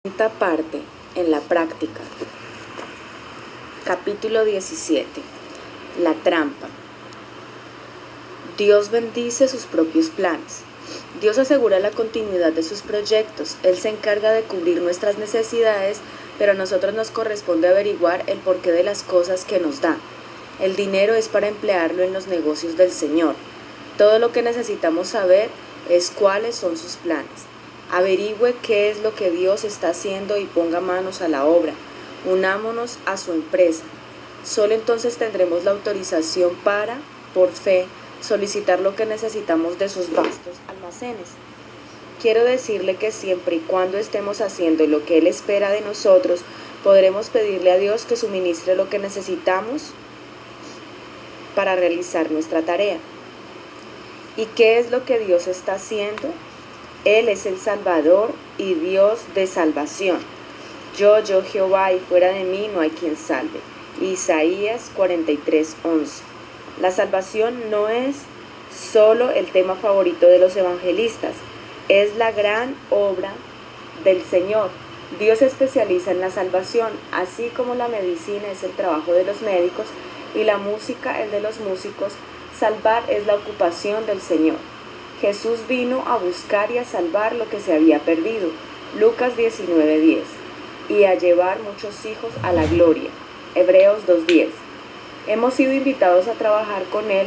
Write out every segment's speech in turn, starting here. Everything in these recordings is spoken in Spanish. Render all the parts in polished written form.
Quinta parte, en la práctica. Capítulo 17. La trampa. Dios bendice sus propios planes. Dios asegura la continuidad de sus proyectos. Él se encarga de cubrir nuestras necesidades, pero a nosotros nos corresponde averiguar el porqué de las cosas que nos da. El dinero es para emplearlo en los negocios del Señor. Todo lo que necesitamos saber es cuáles son sus planes. Averigüe qué es lo que Dios está haciendo y ponga manos a la obra. Unámonos a su empresa. Solo entonces tendremos la autorización para, por fe, solicitar lo que necesitamos de sus vastos almacenes. Quiero decirle que siempre y cuando estemos haciendo lo que Él espera de nosotros, podremos pedirle a Dios que suministre lo que necesitamos para realizar nuestra tarea. ¿Y qué es lo que Dios está haciendo? Él es el Salvador y Dios de salvación. Yo Jehová, y fuera de mí no hay quien salve. Isaías 43:11. La salvación no es solo el tema favorito de los evangelistas, es la gran obra del Señor. Dios se especializa en la salvación, así como la medicina es el trabajo de los médicos y la música el de los músicos. Salvar es la ocupación del Señor. Jesús vino a buscar y a salvar lo que se había perdido, Lucas 19:10, y a llevar muchos hijos a la gloria, Hebreos 2:10. Hemos sido invitados a trabajar con Él,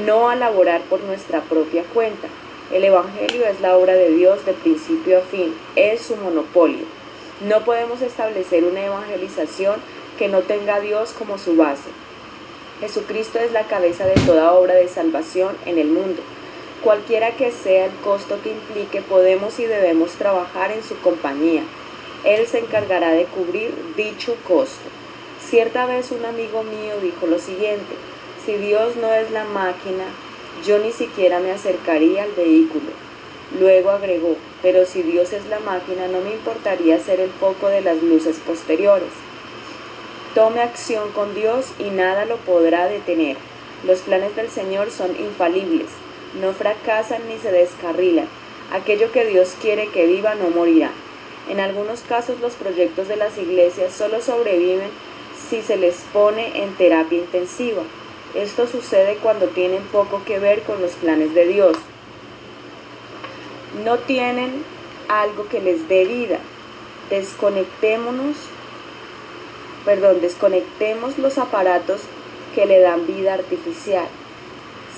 no a laborar por nuestra propia cuenta. El Evangelio es la obra de Dios de principio a fin, es su monopolio. No podemos establecer una evangelización que no tenga a Dios como su base. Jesucristo es la cabeza de toda obra de salvación en el mundo. Cualquiera que sea el costo que implique, podemos y debemos trabajar en su compañía. Él se encargará de cubrir dicho costo. Cierta vez un amigo mío dijo lo siguiente: si Dios no es la máquina, yo ni siquiera me acercaría al vehículo. Luego agregó: pero si Dios es la máquina, no me importaría ser el foco de las luces posteriores. Tome acción con Dios y nada lo podrá detener. Los planes del Señor son infalibles. No fracasan ni se descarrilan. Aquello que Dios quiere que viva no morirá. En algunos casos los proyectos de las iglesias solo sobreviven si se les pone en terapia intensiva. Esto sucede cuando tienen poco que ver con los planes de Dios. No tienen algo que les dé vida. Desconectemos los aparatos que le dan vida artificial.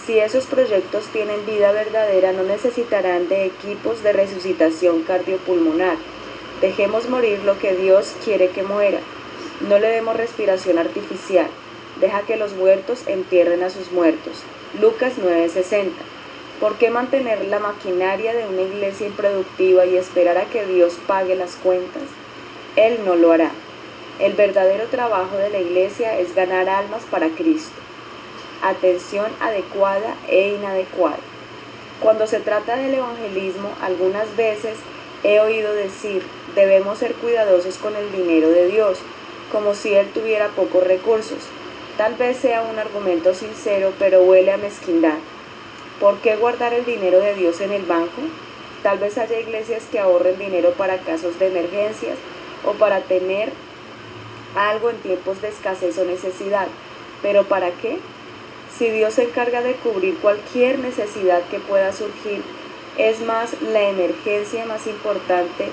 Si esos proyectos tienen vida verdadera, no necesitarán de equipos de resucitación cardiopulmonar. Dejemos morir lo que Dios quiere que muera. No le demos respiración artificial. Deja que los muertos entierren a sus muertos. Lucas 9:60. ¿Por qué mantener la maquinaria de una iglesia improductiva y esperar a que Dios pague las cuentas? Él no lo hará. El verdadero trabajo de la iglesia es ganar almas para Cristo. Atención adecuada e inadecuada. Cuando se trata del evangelismo, algunas veces he oído decir: debemos ser cuidadosos con el dinero de Dios, como si Él tuviera pocos recursos. Tal vez sea un argumento sincero, pero huele a mezquindad. ¿Por qué guardar el dinero de Dios en el banco? Tal vez haya iglesias que ahorren dinero para casos de emergencias o para tener algo en tiempos de escasez o necesidad. ¿Pero para qué? Si Dios se encarga de cubrir cualquier necesidad que pueda surgir, la emergencia más importante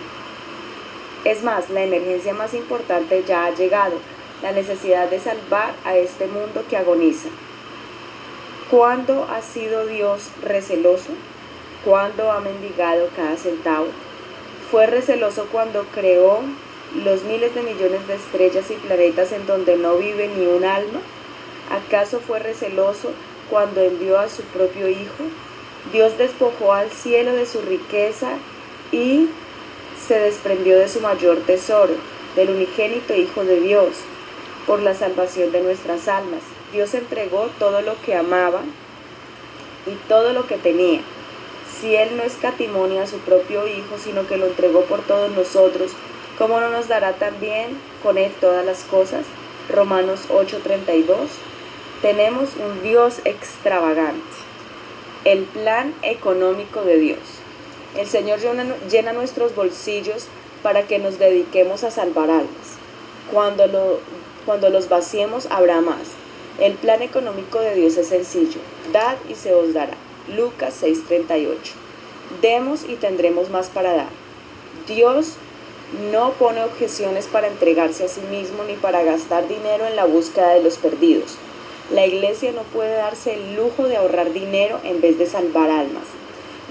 ya ha llegado, la necesidad de salvar a este mundo que agoniza. ¿Cuándo ha sido Dios receloso? ¿Cuándo ha mendigado cada centavo? ¿Fue receloso cuando creó los miles de millones de estrellas y planetas en donde no vive ni un alma? ¿Acaso fue receloso cuando envió a su propio Hijo? Dios despojó al cielo de su riqueza y se desprendió de su mayor tesoro, del unigénito Hijo de Dios, por la salvación de nuestras almas. Dios entregó todo lo que amaba y todo lo que tenía. Si Él no escatimó a su propio Hijo, sino que lo entregó por todos nosotros, ¿cómo no nos dará también con Él todas las cosas? Romanos 8:32. Tenemos un Dios extravagante. El plan económico de Dios. El Señor llena nuestros bolsillos para que nos dediquemos a salvar almas. Cuando los vaciemos habrá más. El plan económico de Dios es sencillo: dad y se os dará. Lucas 6:38. Demos y tendremos más para dar. Dios no pone objeciones para entregarse a sí mismo ni para gastar dinero en la búsqueda de los perdidos. La iglesia no puede darse el lujo de ahorrar dinero en vez de salvar almas.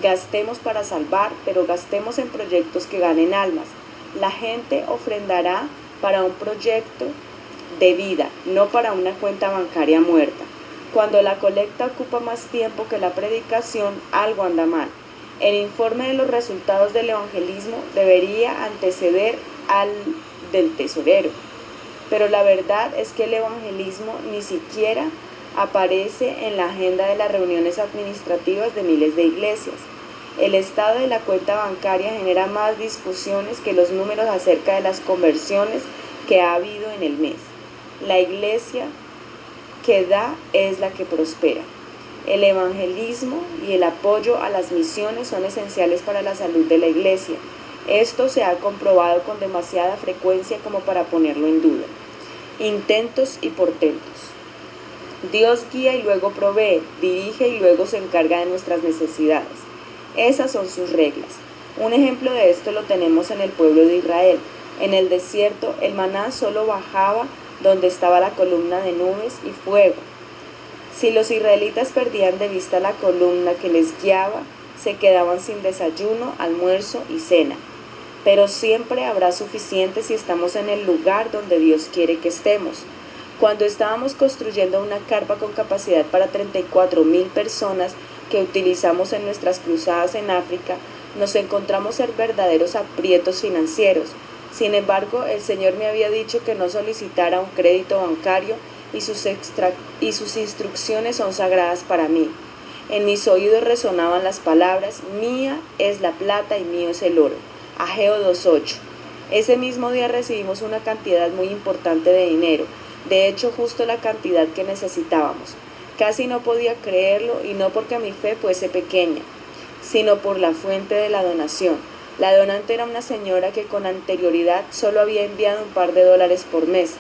Gastemos para salvar, pero gastemos en proyectos que ganen almas. La gente ofrendará para un proyecto de vida, no para una cuenta bancaria muerta. Cuando la colecta ocupa más tiempo que la predicación, algo anda mal. El informe de los resultados del evangelismo debería anteceder al del tesorero. Pero la verdad es que el evangelismo ni siquiera aparece en la agenda de las reuniones administrativas de miles de iglesias. El estado de la cuenta bancaria genera más discusiones que los números acerca de las conversiones que ha habido en el mes. La iglesia que da es la que prospera. El evangelismo y el apoyo a las misiones son esenciales para la salud de la iglesia. Esto se ha comprobado con demasiada frecuencia como para ponerlo en duda. Intentos y portentos. Dios guía y luego provee, dirige y luego se encarga de nuestras necesidades. Esas son sus reglas. Un ejemplo de esto lo tenemos en el pueblo de Israel. En el desierto, el maná solo bajaba donde estaba la columna de nubes y fuego. Si los israelitas perdían de vista la columna que les guiaba, se quedaban sin desayuno, almuerzo y cena. Pero siempre habrá suficiente si estamos en el lugar donde Dios quiere que estemos. Cuando estábamos construyendo una carpa con capacidad para 34,000 personas que utilizamos en nuestras cruzadas en África, nos encontramos en verdaderos aprietos financieros. Sin embargo, el Señor me había dicho que no solicitara un crédito bancario y sus instrucciones son sagradas para mí. En mis oídos resonaban las palabras: mía es la plata y mío es el oro. Ageo 2:8. Ese mismo día recibimos una cantidad muy importante de dinero, de hecho justo la cantidad que necesitábamos. Casi no podía creerlo, y no porque mi fe fuese pequeña, sino por la fuente de la donación. La donante era una señora que con anterioridad solo había enviado un par de dólares por mes,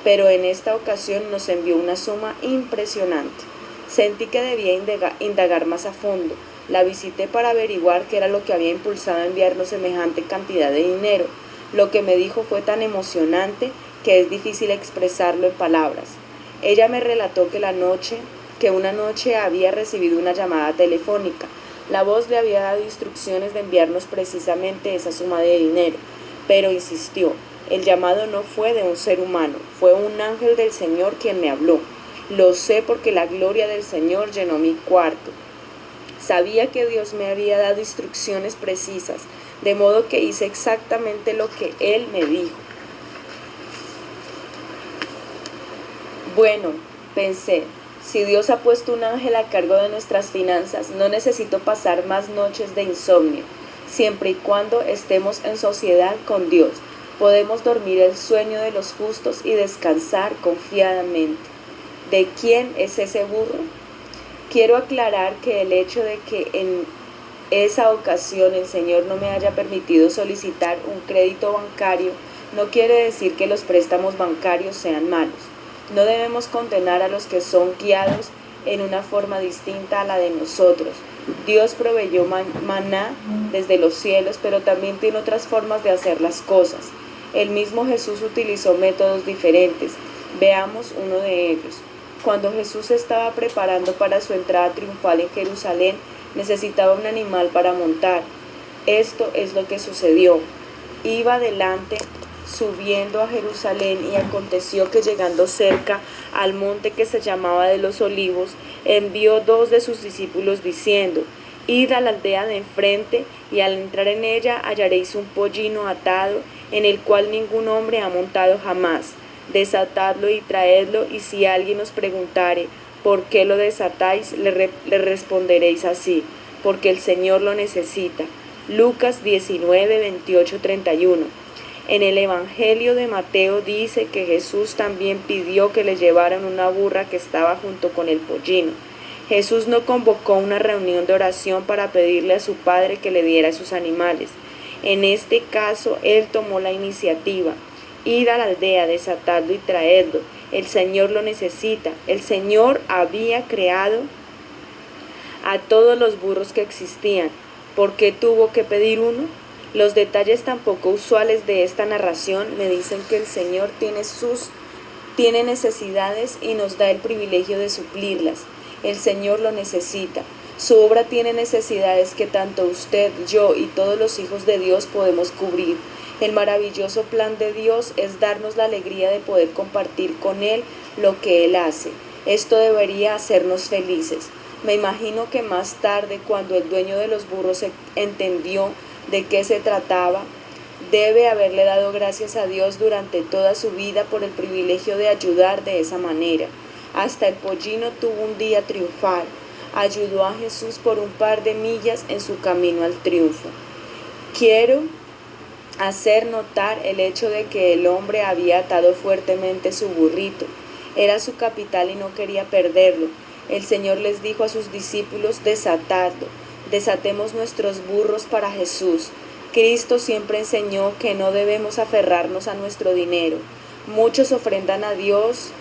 pero en esta ocasión nos envió una suma impresionante. Sentí que debía indagar más a fondo. La visité para averiguar qué era lo que había impulsado a enviarnos semejante cantidad de dinero. Lo que me dijo fue tan emocionante que es difícil expresarlo en palabras. Ella me relató que una noche había recibido una llamada telefónica. La voz le había dado instrucciones de enviarnos precisamente esa suma de dinero, pero insistió. El llamado no fue de un ser humano, fue un ángel del Señor quien me habló. Lo sé porque la gloria del Señor llenó mi cuarto. Sabía que Dios me había dado instrucciones precisas, de modo que hice exactamente lo que Él me dijo. Bueno, pensé, si Dios ha puesto un ángel a cargo de nuestras finanzas, no necesito pasar más noches de insomnio. Siempre y cuando estemos en sociedad con Dios, podemos dormir el sueño de los justos y descansar confiadamente. ¿De quién es ese burro? Quiero aclarar que el hecho de que en esa ocasión el Señor no me haya permitido solicitar un crédito bancario no quiere decir que los préstamos bancarios sean malos. No debemos condenar a los que son guiados en una forma distinta a la de nosotros. Dios proveyó maná desde los cielos, pero también tiene otras formas de hacer las cosas. El mismo Jesús utilizó métodos diferentes. Veamos uno de ellos. Cuando Jesús estaba preparando para su entrada triunfal en Jerusalén, necesitaba un animal para montar. Esto es lo que sucedió. Iba adelante subiendo a Jerusalén, y aconteció que llegando cerca al monte que se llamaba de los Olivos, envió 2 de sus discípulos diciendo: id a la aldea de enfrente, y al entrar en ella hallaréis un pollino atado, en el cual ningún hombre ha montado jamás. Desatadlo y traedlo, y si alguien os preguntare por qué lo desatáis, le responderéis así: porque el Señor lo necesita. Lucas 19, 28, 31. En el Evangelio de Mateo dice que Jesús también pidió que le llevaran una burra que estaba junto con el pollino. Jesús no convocó una reunión de oración para pedirle a su Padre que le diera sus animales. En este caso, él tomó la iniciativa. Ir a la aldea, desatarlo y traerlo. El Señor lo necesita. El Señor había creado a todos los burros que existían. ¿Por qué tuvo que pedir uno? Los detalles tan poco usuales de esta narración me dicen que el Señor tiene necesidades y nos da el privilegio de suplirlas. El Señor lo necesita. Su obra tiene necesidades que tanto usted, yo y todos los hijos de Dios podemos cubrir. El maravilloso plan de Dios es darnos la alegría de poder compartir con Él lo que Él hace. Esto debería hacernos felices. Me imagino que más tarde, cuando el dueño de los burros entendió de qué se trataba, debe haberle dado gracias a Dios durante toda su vida por el privilegio de ayudar de esa manera. Hasta el pollino tuvo un día triunfal. Ayudó a Jesús por un par de millas en su camino al triunfo. Quiero hacer notar el hecho de que el hombre había atado fuertemente su burrito. Era su capital y no quería perderlo. El Señor les dijo a sus discípulos: desatadlo. Desatemos nuestros burros para Jesús. Cristo siempre enseñó que no debemos aferrarnos a nuestro dinero. Muchos ofrendan a Dios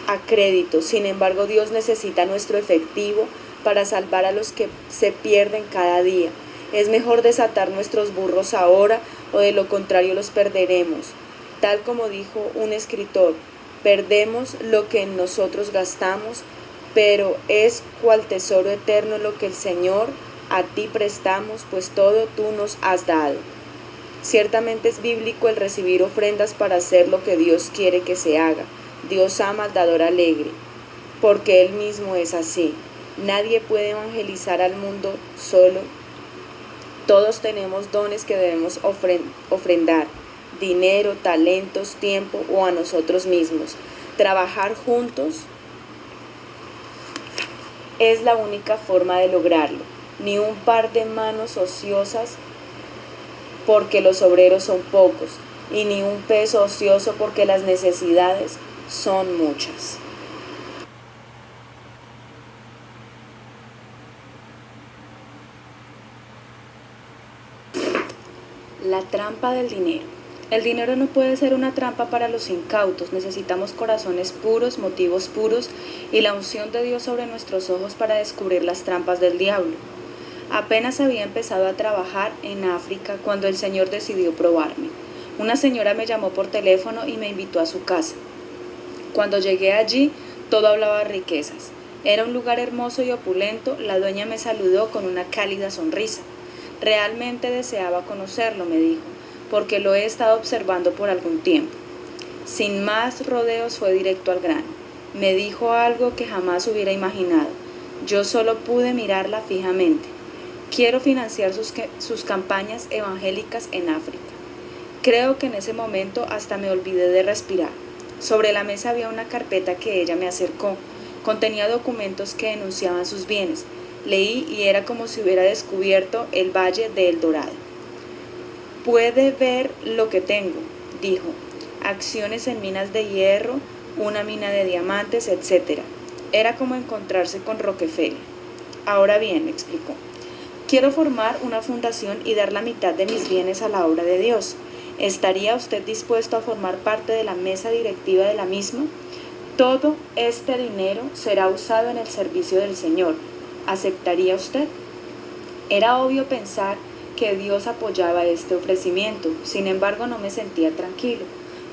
a crédito. Sin embargo, Dios necesita nuestro efectivo para salvar a los que se pierden cada día. Es mejor desatar nuestros burros ahora, o de lo contrario los perderemos. Tal como dijo un escritor: perdemos lo que en nosotros gastamos, pero es cual tesoro eterno lo que el Señor a ti prestamos, pues todo tú nos has dado. Ciertamente es bíblico el recibir ofrendas para hacer lo que Dios quiere que se haga. Dios ama al dador alegre, porque Él mismo es así. Nadie puede evangelizar al mundo solo. Todos tenemos dones que debemos ofrendar: dinero, talentos, tiempo o a nosotros mismos. Trabajar juntos es la única forma de lograrlo. Ni un par de manos ociosas porque los obreros son pocos, y ni un peso ocioso porque las necesidades son muchas. La trampa del dinero. El dinero no puede ser una trampa para los incautos. Necesitamos corazones puros, motivos puros y la unción de Dios sobre nuestros ojos para descubrir las trampas del diablo. Apenas había empezado a trabajar en África cuando el Señor decidió probarme. Una señora me llamó por teléfono y me invitó a su casa. Cuando llegué allí, todo hablaba de riquezas. Era un lugar hermoso y opulento. La dueña me saludó con una cálida sonrisa. Realmente deseaba conocerlo, me dijo, porque lo he estado observando por algún tiempo. Sin más rodeos fue directo al grano. Me dijo algo que jamás hubiera imaginado. Yo solo pude mirarla fijamente. Quiero financiar sus campañas evangélicas en África. Creo que en ese momento hasta me olvidé de respirar. Sobre la mesa había una carpeta que ella me acercó. Contenía documentos que denunciaban sus bienes. Leí y era como si hubiera descubierto el Valle de El Dorado. Puede ver lo que tengo, dijo. Acciones en minas de hierro, una mina de diamantes, etc. Era como encontrarse con Rockefeller. Ahora bien, me explicó, quiero formar una fundación y dar la mitad de mis bienes a la obra de Dios. ¿Estaría usted dispuesto a formar parte de la mesa directiva de la misma? Todo este dinero será usado en el servicio del Señor. ¿Aceptaría usted? Era obvio pensar que Dios apoyaba este ofrecimiento. Sin embargo, no me sentía tranquilo.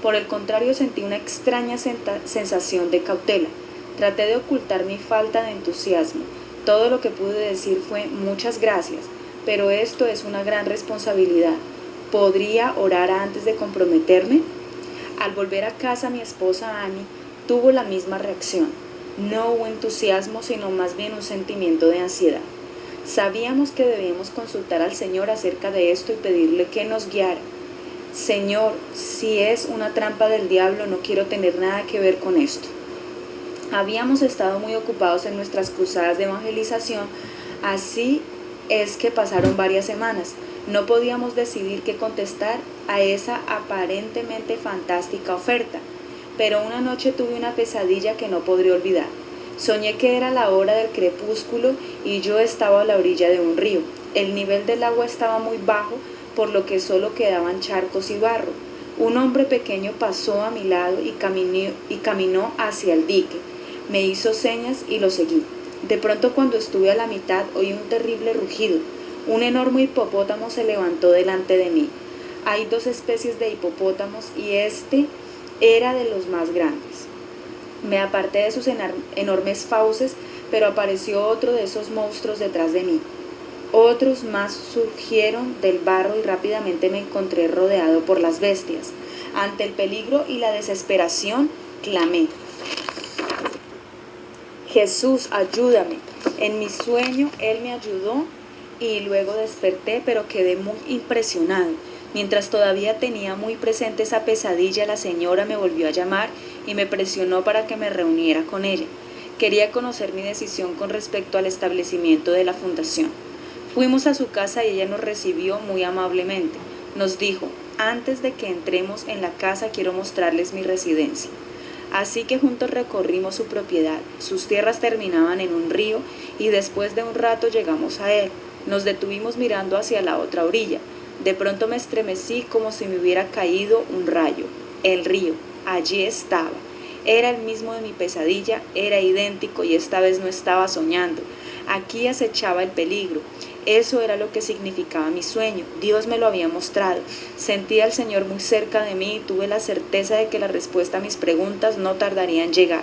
Por el contrario, sentí una extraña sensación de cautela. Traté de ocultar mi falta de entusiasmo. Todo lo que pude decir fue: muchas gracias, pero esto es una gran responsabilidad. ¿Podría orar antes de comprometerme? Al volver a casa, mi esposa Annie tuvo la misma reacción. No hubo entusiasmo, sino más bien un sentimiento de ansiedad. Sabíamos que debíamos consultar al Señor acerca de esto y pedirle que nos guiara. Señor, si es una trampa del diablo, no quiero tener nada que ver con esto. Habíamos estado muy ocupados en nuestras cruzadas de evangelización, así es que pasaron varias semanas. No podíamos decidir qué contestar a esa aparentemente fantástica oferta, pero una noche tuve una pesadilla que no podré olvidar. Soñé que era la hora del crepúsculo y yo estaba a la orilla de un río. El nivel del agua estaba muy bajo, por lo que solo quedaban charcos y barro. Un hombre pequeño pasó a mi lado y caminó hacia el dique. Me hizo señas y lo seguí. De pronto, cuando estuve a la mitad, oí un terrible rugido. Un enorme hipopótamo se levantó delante de mí. Hay dos especies de hipopótamos y este era de los más grandes. Me aparté de sus enormes fauces, pero apareció otro de esos monstruos detrás de mí. Otros más surgieron del barro y rápidamente me encontré rodeado por las bestias. Ante el peligro y la desesperación, clamé: Jesús, ayúdame. En mi sueño Él me ayudó y luego desperté, pero quedé muy impresionado. Mientras todavía tenía muy presente esa pesadilla, la señora me volvió a llamar y me presionó para que me reuniera con ella. Quería conocer mi decisión con respecto al establecimiento de la fundación. Fuimos a su casa y ella nos recibió muy amablemente. Nos dijo: antes de que entremos en la casa quiero mostrarles mi residencia. Así que juntos recorrimos su propiedad. Sus tierras terminaban en un río y después de un rato llegamos a él. Nos detuvimos mirando hacia la otra orilla. De pronto me estremecí como si me hubiera caído un rayo. El río, allí estaba. Era el mismo de mi pesadilla, era idéntico y esta vez no estaba soñando. Aquí acechaba el peligro. Eso era lo que significaba mi sueño. Dios me lo había mostrado. Sentí al Señor muy cerca de mí y tuve la certeza de que la respuesta a mis preguntas no tardaría en llegar.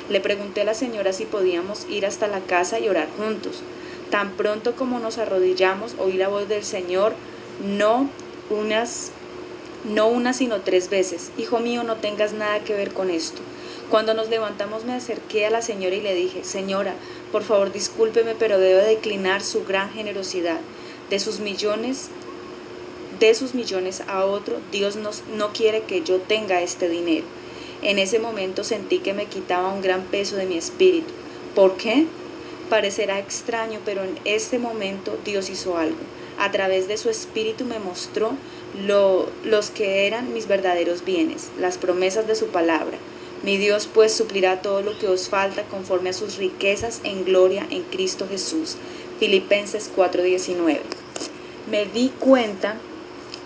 Le pregunté a la señora si podíamos ir hasta la casa y orar juntos. Tan pronto como nos arrodillamos, oí la voz del Señor, no una sino 3 veces: Hijo mío, no tengas nada que ver con esto. Cuando nos levantamos me acerqué a la señora y le dije: Señora, por favor discúlpeme, pero debo declinar su gran generosidad. De sus millones a otro, Dios no quiere que yo tenga este dinero. En ese momento sentí que me quitaba un gran peso de mi espíritu. ¿Por qué? Parecerá extraño, pero en este momento Dios hizo algo. A través de su espíritu me mostró los que eran mis verdaderos bienes, las promesas de su palabra. Mi Dios pues suplirá todo lo que os falta conforme a sus riquezas en gloria en Cristo Jesús. Filipenses 4:19. Me di cuenta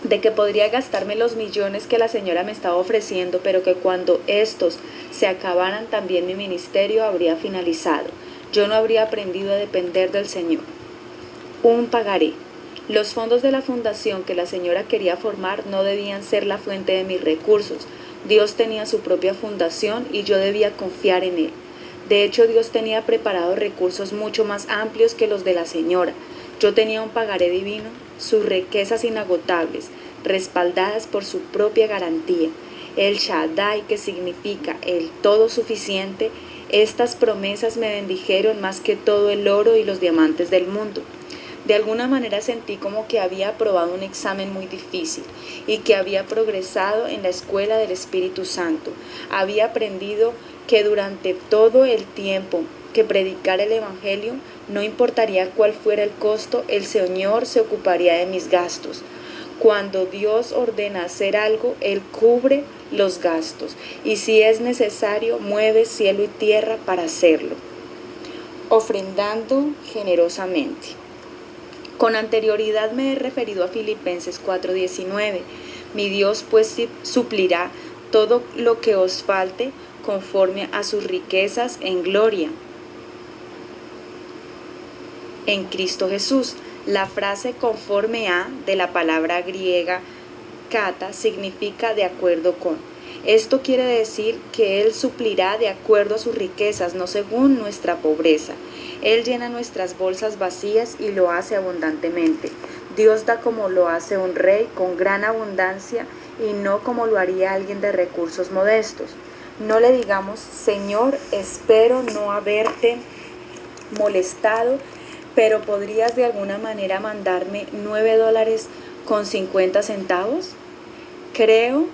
de que podría gastarme los millones que la señora me estaba ofreciendo, pero que cuando estos se acabaran también mi ministerio habría finalizado. Yo no habría aprendido a depender del Señor. Un pagaré. Los fondos de la fundación que la señora quería formar no debían ser la fuente de mis recursos. Dios tenía su propia fundación y yo debía confiar en Él. De hecho, Dios tenía preparados recursos mucho más amplios que los de la señora. Yo tenía un pagaré divino, sus riquezas inagotables, respaldadas por su propia garantía. El Shaddai, que significa el todo suficiente. Estas promesas me bendijeron más que todo el oro y los diamantes del mundo. De alguna manera sentí como que había aprobado un examen muy difícil y que había progresado en la escuela del Espíritu Santo. Había aprendido que durante todo el tiempo que predicara el Evangelio, no importaría cuál fuera el costo, el Señor se ocuparía de mis gastos. Cuando Dios ordena hacer algo, Él cubre los gastos y si es necesario, mueve cielo y tierra para hacerlo. Ofrendando generosamente. Con anterioridad me he referido a Filipenses 4:19. Mi Dios pues suplirá todo lo que os falte conforme a sus riquezas en gloria en Cristo Jesús. La frase conforme a de la palabra griega kata significa de acuerdo con. Esto quiere decir que Él suplirá de acuerdo a sus riquezas, no según nuestra pobreza. Él llena nuestras bolsas vacías y lo hace abundantemente. Dios da como lo hace un rey, con gran abundancia, y no como lo haría alguien de recursos modestos. No le digamos: Señor, espero no haberte molestado, pero ¿podrías de alguna manera mandarme $9.50? Creo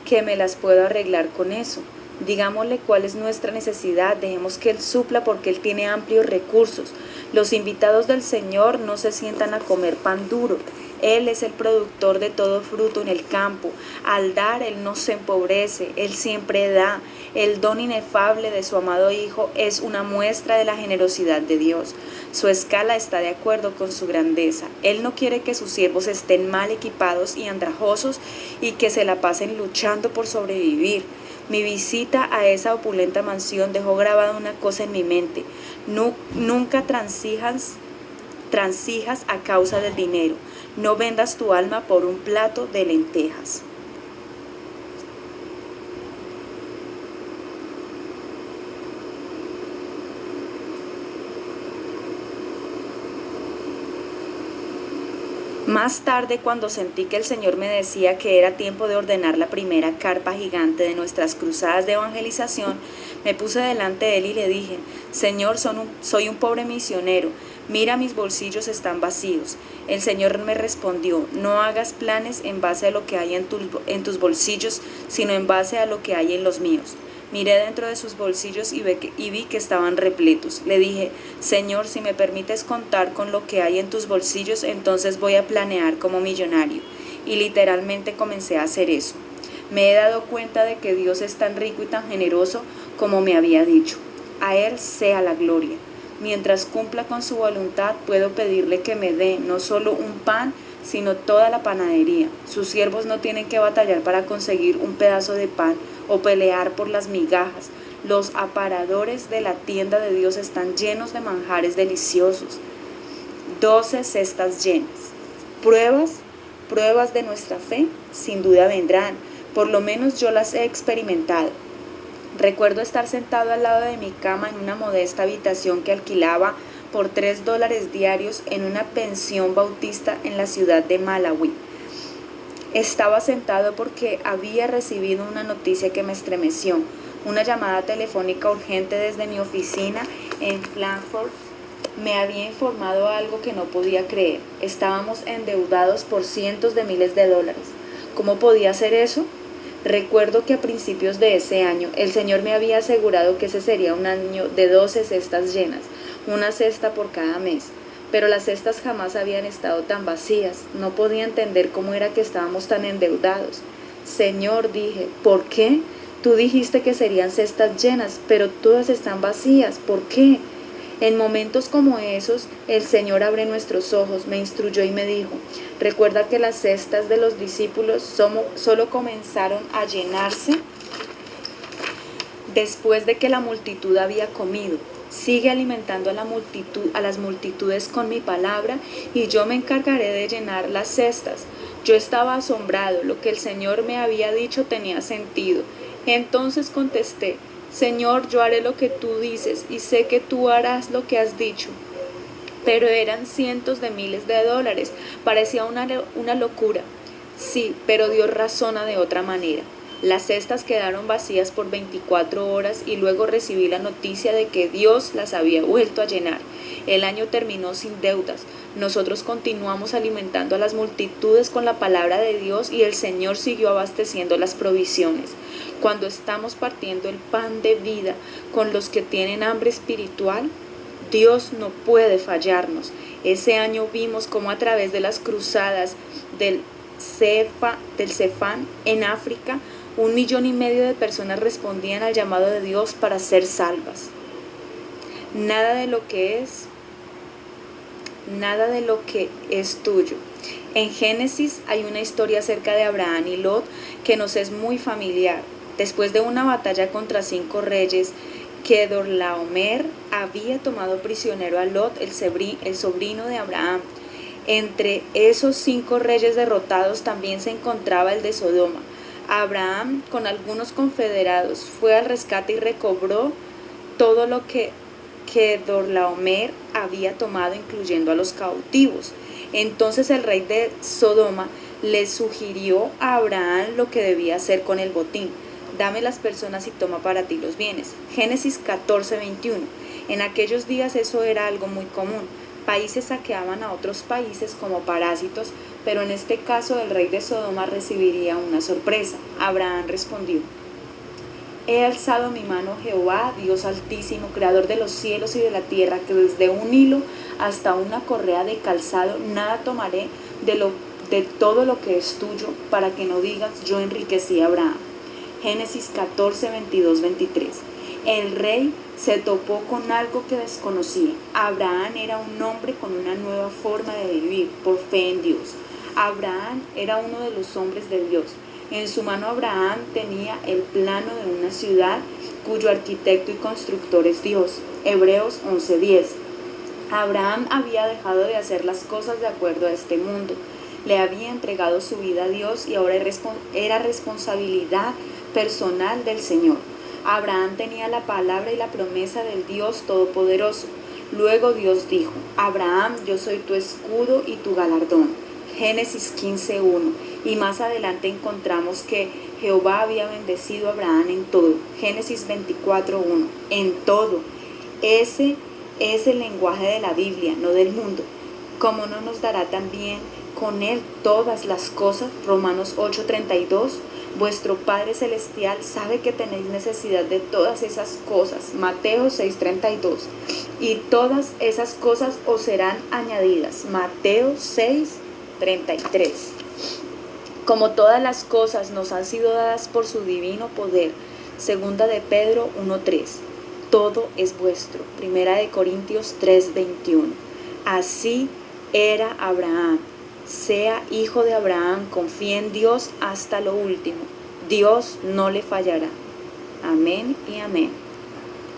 que me las puedo arreglar con eso. Digámosle cuál es nuestra necesidad, dejemos que Él supla porque Él tiene amplios recursos. Los invitados del Señor no se sientan a comer pan duro. Él es el productor de todo fruto en el campo. Al dar, Él no se empobrece, Él siempre da. El don inefable de su amado Hijo es una muestra de la generosidad de Dios. Su escala está de acuerdo con su grandeza. Él no quiere que sus siervos estén mal equipados y andrajosos y que se la pasen luchando por sobrevivir. Mi visita a esa opulenta mansión dejó grabada una cosa en mi mente. Nunca transijas a causa del dinero. No vendas tu alma por un plato de lentejas. Más tarde, cuando sentí que el Señor me decía que era tiempo de ordenar la primera carpa gigante de nuestras cruzadas de evangelización, me puse delante de Él y le dije: Señor, soy un pobre misionero, mira, mis bolsillos están vacíos. El Señor me respondió: no hagas planes en base a lo que hay en tus bolsillos, sino en base a lo que hay en los míos. Miré dentro de sus bolsillos y vi que estaban repletos. Le dije: Señor, si me permites contar con lo que hay en tus bolsillos, entonces voy a planear como millonario. Y literalmente comencé a hacer eso. Me he dado cuenta de que Dios es tan rico y tan generoso como me había dicho. A Él sea la gloria. Mientras cumpla con su voluntad, puedo pedirle que me dé no solo un pan, sino toda la panadería. Sus siervos no tienen que batallar para conseguir un pedazo de pan o pelear por las migajas. Los aparadores de la tienda de Dios están llenos de manjares deliciosos. 12 cestas llenas. Pruebas de nuestra fe, sin duda vendrán. Por lo menos yo las he experimentado. Recuerdo estar sentado al lado de mi cama en una modesta habitación que alquilaba por $3 diarios en una pensión bautista en la ciudad de Malawi. Estaba sentado porque había recibido una noticia que me estremeció, una llamada telefónica urgente desde mi oficina en Frankfurt. Me había informado algo que no podía creer. Estábamos endeudados por cientos de miles de dólares. ¿Cómo podía ser eso? Recuerdo que a principios de ese año el Señor me había asegurado que ese sería un año de 12 cestas llenas, una cesta por cada mes. Pero las cestas jamás habían estado tan vacías. No podía entender cómo era que estábamos tan endeudados. Señor, dije, ¿por qué? Tú dijiste que serían cestas llenas, pero todas están vacías. ¿Por qué? En momentos como esos, el Señor abre nuestros ojos, me instruyó y me dijo: recuerda que las cestas de los discípulos solo comenzaron a llenarse después de que la multitud había comido. Sigue alimentando a las multitudes con mi palabra y yo me encargaré de llenar las cestas. Yo estaba asombrado, lo que el Señor me había dicho tenía sentido. Entonces contesté: Señor, yo haré lo que tú dices y sé que tú harás lo que has dicho. Pero eran cientos de miles de dólares, parecía una locura. Sí, pero Dios razona de otra manera. Las cestas quedaron vacías por 24 horas y luego recibí la noticia de que Dios las había vuelto a llenar. El año terminó sin deudas. Nosotros continuamos alimentando a las multitudes con la palabra de Dios y el Señor siguió abasteciendo las provisiones. Cuando estamos partiendo el pan de vida con los que tienen hambre espiritual, Dios no puede fallarnos. Ese año vimos cómo a través de las cruzadas del Cefán en África, 1,5 millones de personas respondían al llamado de Dios para ser salvas. Nada de lo que es tuyo. En Génesis hay una historia acerca de Abraham y Lot que nos es muy familiar. Después de una batalla contra 5 reyes, Kedorlaomer había tomado prisionero a Lot, el sobrino de Abraham. Entre esos 5 reyes derrotados también se encontraba el de Sodoma. Abraham, con algunos confederados, fue al rescate y recobró todo lo que Kedorlaomer había tomado, incluyendo a los cautivos. Entonces el rey de Sodoma le sugirió a Abraham lo que debía hacer con el botín. Dame las personas y toma para ti los bienes. Génesis 14:21. En aquellos días eso era algo muy común. Países saqueaban a otros países como parásitos, pero en este caso el rey de Sodoma recibiría una sorpresa. Abraham respondió: He alzado mi mano a Jehová, Dios altísimo, creador de los cielos y de la tierra, que desde un hilo hasta una correa de calzado nada tomaré de todo lo que es tuyo, para que no digas, yo enriquecí a Abraham. Génesis 14, 22, 23. El rey se topó con algo que desconocía. Abraham era un hombre con una nueva forma de vivir, por fe en Dios. Abraham era uno de los hombres de Dios. En su mano Abraham tenía el plano de una ciudad cuyo arquitecto y constructor es Dios. Hebreos 11:10. Abraham había dejado de hacer las cosas de acuerdo a este mundo. Le había entregado su vida a Dios y ahora era responsabilidad personal del Señor. Abraham tenía la palabra y la promesa del Dios Todopoderoso. Luego Dios dijo, Abraham, yo soy tu escudo y tu galardón. Génesis 15:1. Y más adelante encontramos que Jehová había bendecido a Abraham en todo. Génesis 24:1. En todo. Ese es el lenguaje de la Biblia, no del mundo. ¿Cómo no nos dará también con él todas las cosas? Romanos 8:32. Vuestro Padre Celestial sabe que tenéis necesidad de todas esas cosas. Mateo 6:32. Y todas esas cosas os serán añadidas. Mateo 6:33. Como todas las cosas nos han sido dadas por su divino poder. Segunda de Pedro 1:3. Todo es vuestro. Primera de Corintios 3:21. Así era Abraham. Sea hijo de Abraham, confía en Dios hasta lo último. Dios no le fallará. Amén y amén.